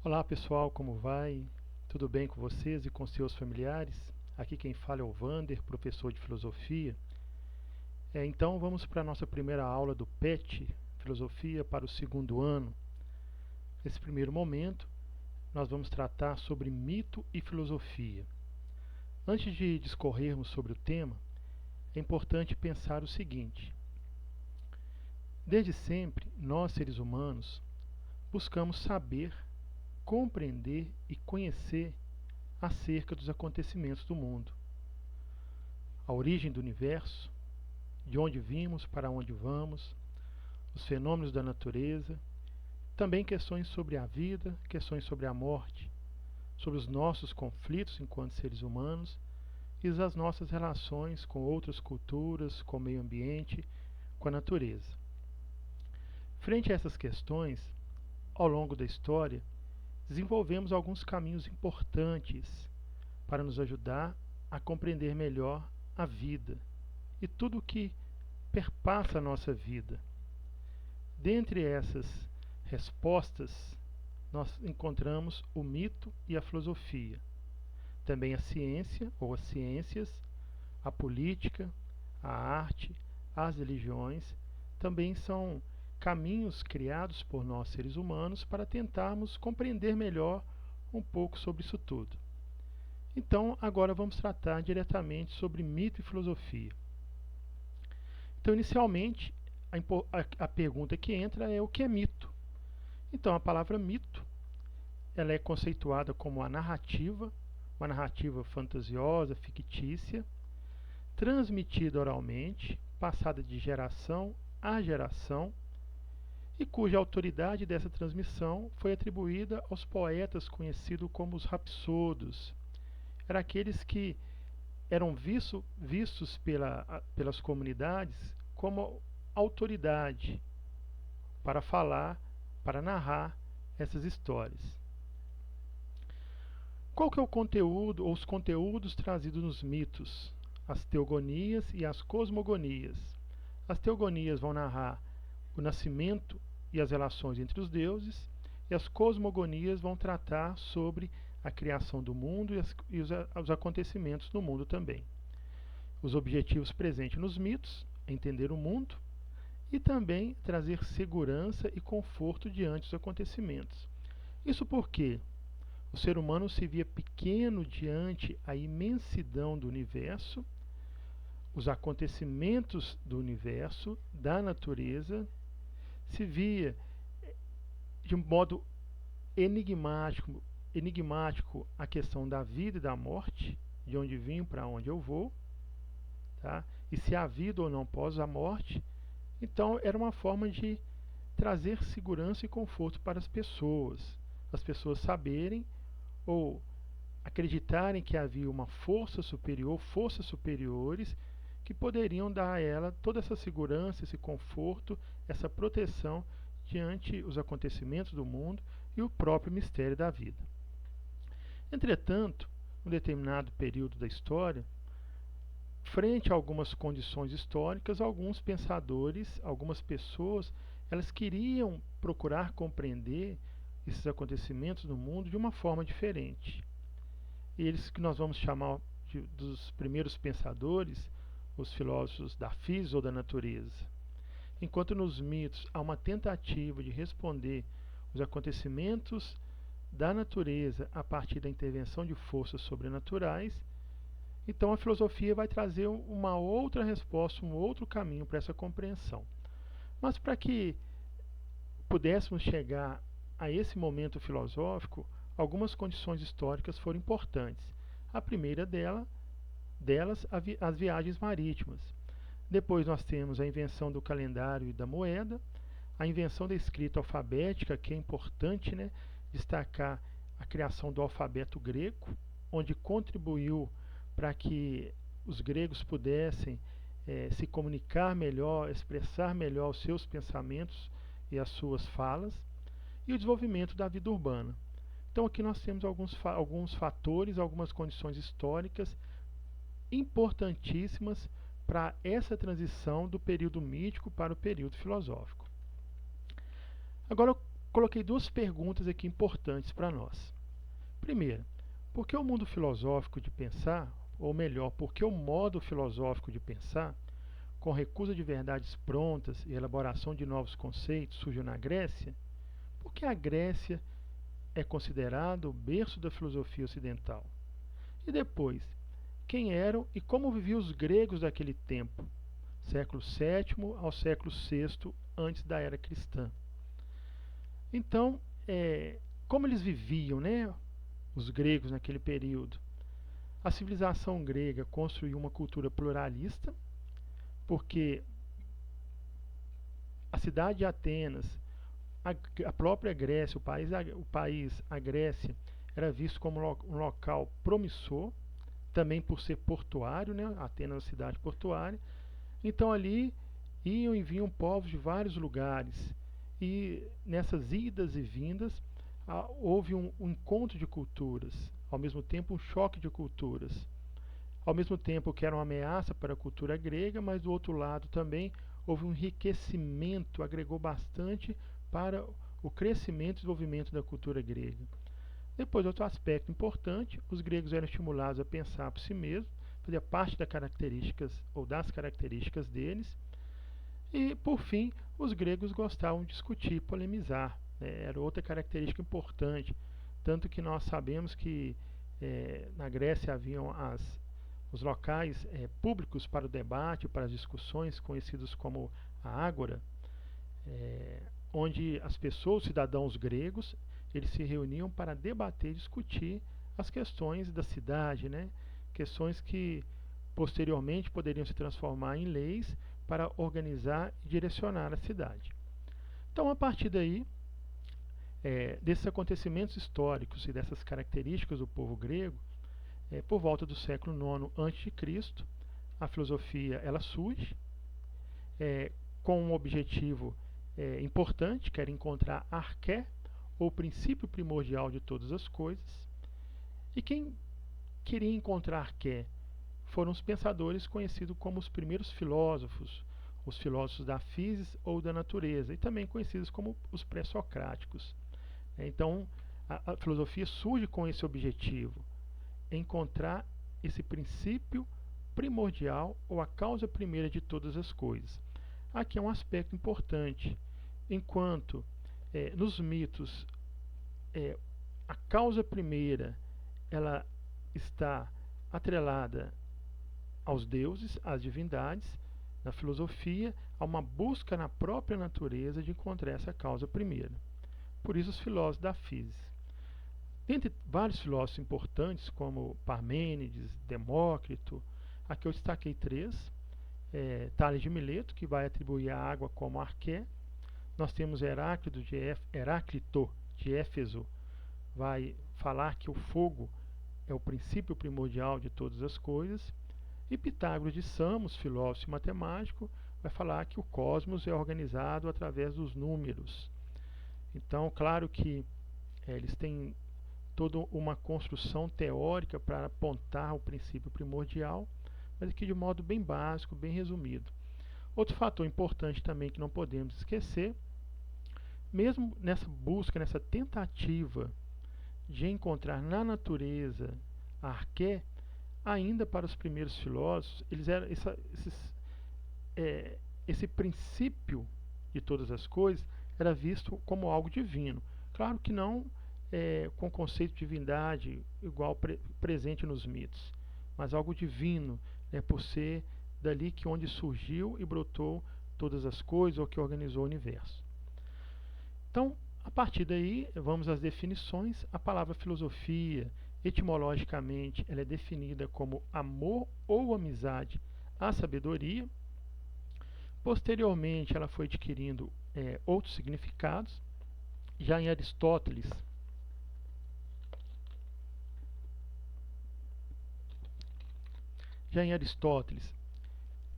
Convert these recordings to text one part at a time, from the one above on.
Olá pessoal, como vai? Tudo bem com vocês e com seus familiares? Aqui quem fala é o Vander, professor de filosofia. Então vamos para a nossa primeira aula do PET, Filosofia para o segundo ano. Nesse primeiro momento, nós vamos tratar sobre mito e filosofia. Antes de discorrermos sobre o tema, é importante pensar o seguinte: desde sempre, nós seres humanos buscamos saber, compreender e conhecer acerca dos acontecimentos do mundo, a origem do universo, de onde vimos, para onde vamos, os fenômenos da natureza, também questões sobre a vida, questões sobre a morte, sobre os nossos conflitos enquanto seres humanos e as nossas relações com outras culturas, com o meio ambiente, com a natureza. Frente a essas questões, ao longo da história, desenvolvemos alguns caminhos importantes para nos ajudar a compreender melhor a vida e tudo o que perpassa a nossa vida. Dentre essas respostas, nós encontramos o mito e a filosofia. Também a ciência ou as ciências, a política, a arte, as religiões, também são caminhos criados por nós seres humanos para tentarmos compreender melhor um pouco sobre isso tudo. Então, agora vamos tratar diretamente sobre mito e filosofia. Então, inicialmente, a pergunta que entra é o que é mito? Então, a palavra mito, ela é conceituada como uma narrativa fantasiosa, fictícia, transmitida oralmente, passada de geração a geração, e cuja autoridade dessa transmissão foi atribuída aos poetas conhecidos como os rapsodos. Eram aqueles que eram vistos pelas comunidades como autoridade para falar, para narrar essas histórias. Qual que é o conteúdo ou os conteúdos trazidos nos mitos? As teogonias e as cosmogonias. As teogonias vão narrar o nascimento e as relações entre os deuses, e as cosmogonias vão tratar sobre a criação do mundo e os acontecimentos no mundo também. Os objetivos presentes nos mitos é entender o mundo e também trazer segurança e conforto diante dos acontecimentos. Isso porque o ser humano se via pequeno diante a imensidão do universo, os acontecimentos do universo, da natureza, se via de um modo enigmático a questão da vida e da morte, de onde vim, para onde eu vou, tá? E se há vida ou não após a morte. Então era uma forma de trazer segurança e conforto para as pessoas saberem ou acreditarem que havia uma força superior, forças superiores, que poderiam dar a ela toda essa segurança, esse conforto, essa proteção diante os acontecimentos do mundo e o próprio mistério da vida. Entretanto, em um determinado período da história, frente a algumas condições históricas, alguns pensadores, algumas pessoas, elas queriam procurar compreender esses acontecimentos no mundo de uma forma diferente. Eles que nós vamos chamar dos primeiros pensadores, os filósofos da física ou da natureza. Enquanto nos mitos há uma tentativa de responder os acontecimentos da natureza a partir da intervenção de forças sobrenaturais, então a filosofia vai trazer uma outra resposta, um outro caminho para essa compreensão. Mas para que pudéssemos chegar a esse momento filosófico, algumas condições históricas foram importantes. A primeira delas, as viagens marítimas. Depois nós temos a invenção do calendário e da moeda, a invenção da escrita alfabética, que é importante, né, destacar a criação do alfabeto grego, onde contribuiu para que os gregos pudessem se comunicar melhor, expressar melhor os seus pensamentos e as suas falas, e o desenvolvimento da vida urbana. Então aqui nós temos alguns fatores, algumas condições históricas importantíssimas para essa transição do período mítico para o período filosófico. Agora, coloquei duas perguntas aqui importantes para nós. Primeira, por que o mundo filosófico de pensar, ou melhor, por que o modo filosófico de pensar, com recusa de verdades prontas e elaboração de novos conceitos, surgiu na Grécia? Por que a Grécia é considerada o berço da filosofia ocidental? E depois, quem eram e como viviam os gregos daquele tempo, século VII ao século VI antes da era cristã? Então, como eles viviam, né, os gregos naquele período? A civilização grega construiu uma cultura pluralista, porque a cidade de Atenas, a própria Grécia, a Grécia, era visto como um local promissor, também por ser portuário, né? Atenas é uma cidade portuária. Então ali iam e vinham povos de vários lugares, e nessas idas e vindas houve um encontro de culturas, ao mesmo tempo um choque de culturas, ao mesmo tempo que era uma ameaça para a cultura grega, mas do outro lado também houve um enriquecimento, agregou bastante para o crescimento e desenvolvimento da cultura grega. Depois, outro aspecto importante, os gregos eram estimulados a pensar por si mesmos, fazia parte das características deles. E, por fim, os gregos gostavam de discutir, polemizar, né? Era outra característica importante, tanto que nós sabemos que na Grécia haviam os locais públicos para o debate, para as discussões, conhecidos como a ágora, onde as pessoas, os cidadãos gregos, eles se reuniam para debater e discutir as questões da cidade, né? Questões que posteriormente poderiam se transformar em leis para organizar e direcionar a cidade. Então, a partir daí, desses acontecimentos históricos e dessas características do povo grego, por volta do século IX a.C., a filosofia ela surge com um objetivo importante, que era encontrar arqué, ou princípio primordial de todas as coisas. E quem queria encontrar arqué foram os pensadores conhecidos como os primeiros filósofos, os filósofos da physis ou da natureza, e também conhecidos como os pré-socráticos. Então, a filosofia surge com esse objetivo, encontrar esse princípio primordial ou a causa primeira de todas as coisas. Aqui é um aspecto importante. Enquanto nos mitos a causa primeira ela está atrelada aos deuses, às divindades, na filosofia há uma busca na própria natureza de encontrar essa causa primeira. Por isso os filósofos da física. Dentre vários filósofos importantes, como Parmênides, Demócrito, aqui eu destaquei três. Tales de Mileto, que vai atribuir a água como arqué. Nós temos Heráclito de Éfeso, vai falar que o fogo é o princípio primordial de todas as coisas. E Pitágoras de Samos, filósofo e matemático, vai falar que o cosmos é organizado através dos números. Então, claro que eles têm toda uma construção teórica para apontar o princípio primordial, mas aqui de modo bem básico, bem resumido. Outro fator importante também que não podemos esquecer, mesmo nessa busca, nessa tentativa de encontrar na natureza a arqué, ainda para os primeiros filósofos, eles eram esse princípio de todas as coisas era visto como algo divino. Claro que não com o conceito de divindade igual presente nos mitos, mas algo divino, por ser dali que onde surgiu e brotou todas as coisas, ou que organizou o universo. Então, a partir daí, vamos às definições. A palavra filosofia, etimologicamente, ela é definida como amor ou amizade à sabedoria. Posteriormente, ela foi adquirindo outros significados. Já em Aristóteles,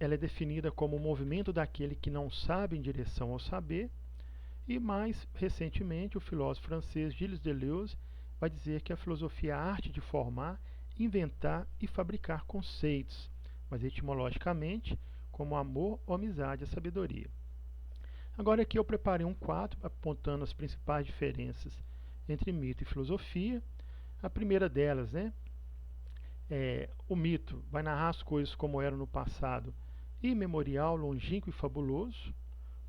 ela é definida como o movimento daquele que não sabe em direção ao saber. E mais recentemente, o filósofo francês Gilles Deleuze vai dizer que a filosofia é a arte de formar, inventar e fabricar conceitos, mas etimologicamente como amor ou amizade à sabedoria. Agora aqui eu preparei um quadro apontando as principais diferenças entre mito e filosofia. A primeira delas, né, o mito vai narrar as coisas como eram no passado, imemorial, longínquo e fabuloso,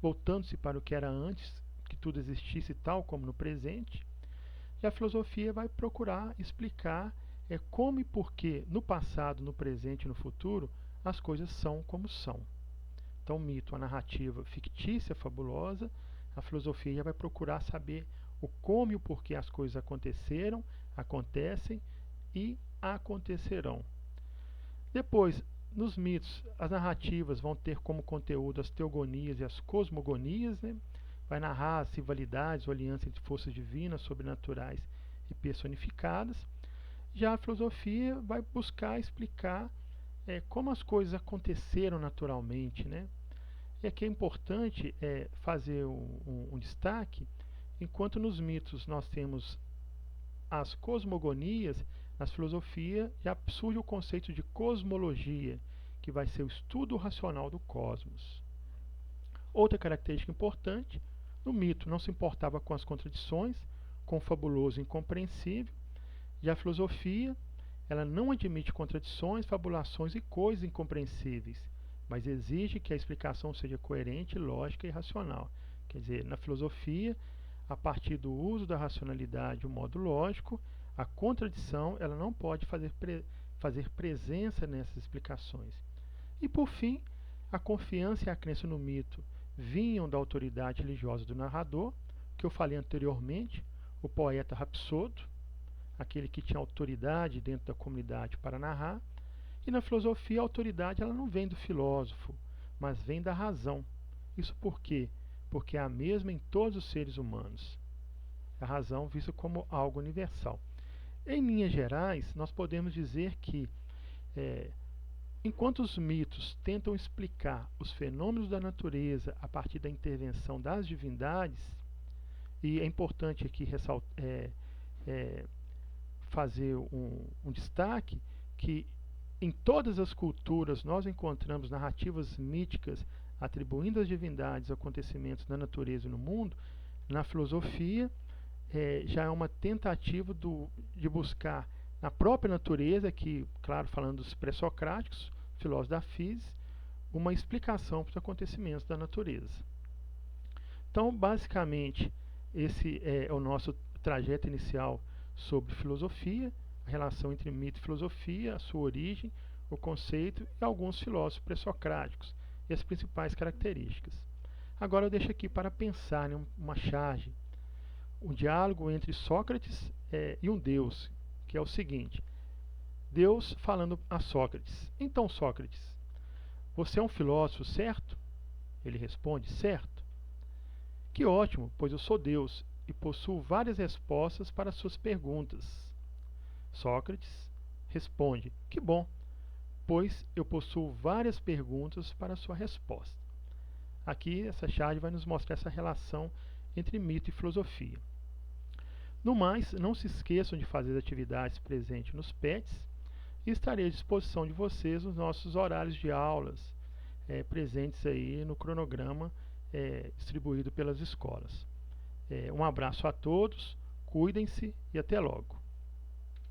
voltando-se para o que era antes que tudo existisse tal como no presente. E a filosofia vai procurar explicar como e por que no passado, no presente e no futuro as coisas são como são. Então, o mito, a narrativa fictícia, fabulosa, a filosofia vai procurar saber o como e o porquê as coisas aconteceram, acontecem e acontecerão. Depois, nos mitos, as narrativas vão ter como conteúdo as teogonias e as cosmogonias, né? Vai narrar as rivalidades ou aliança entre forças divinas, sobrenaturais e personificadas. Já a filosofia vai buscar explicar como as coisas aconteceram naturalmente, né? E aqui é importante fazer um destaque, enquanto nos mitos nós temos as cosmogonias, na filosofia já surge o conceito de cosmologia, que vai ser o estudo racional do cosmos. Outra característica importante, no mito não se importava com as contradições, com o fabuloso e incompreensível, e a filosofia ela não admite contradições, fabulações e coisas incompreensíveis, mas exige que a explicação seja coerente, lógica e racional. Quer dizer, na filosofia, a partir do uso da racionalidade de um modo lógico, a contradição ela não pode fazer presença nessas explicações. E por fim, a confiança e a crença no mito vinham da autoridade religiosa do narrador, que eu falei anteriormente, o poeta Rapsodo, aquele que tinha autoridade dentro da comunidade para narrar. E na filosofia a autoridade ela não vem do filósofo, mas vem da razão. Isso por quê? Porque é a mesma em todos os seres humanos. A razão vista como algo universal. Em linhas gerais, nós podemos dizer que, enquanto os mitos tentam explicar os fenômenos da natureza a partir da intervenção das divindades, e é importante aqui fazer um destaque que em todas as culturas nós encontramos narrativas míticas atribuindo às divindades acontecimentos na natureza e no mundo. Na filosofia já é uma tentativa de buscar na própria natureza, que, claro, falando dos pré-socráticos, filósofos da física, uma explicação para os acontecimentos da natureza. Então, basicamente, esse é o nosso trajeto inicial sobre filosofia, a relação entre mito e filosofia, a sua origem, o conceito e alguns filósofos pré-socráticos e as principais características. Agora eu deixo aqui para pensar em uma charge, um diálogo entre Sócrates e um Deus, que é o seguinte: Deus falando a Sócrates: então, Sócrates, você é um filósofo, certo? Ele responde: certo. Que ótimo, pois eu sou Deus e possuo várias respostas para suas perguntas. Sócrates responde: que bom, pois eu possuo várias perguntas para sua resposta. Aqui essa charge vai nos mostrar essa relação entre mito e filosofia. No mais, não se esqueçam de fazer as atividades presentes nos PETs e estarei à disposição de vocês nos nossos horários de aulas presentes aí no cronograma distribuído pelas escolas. Um abraço a todos, cuidem-se e até logo.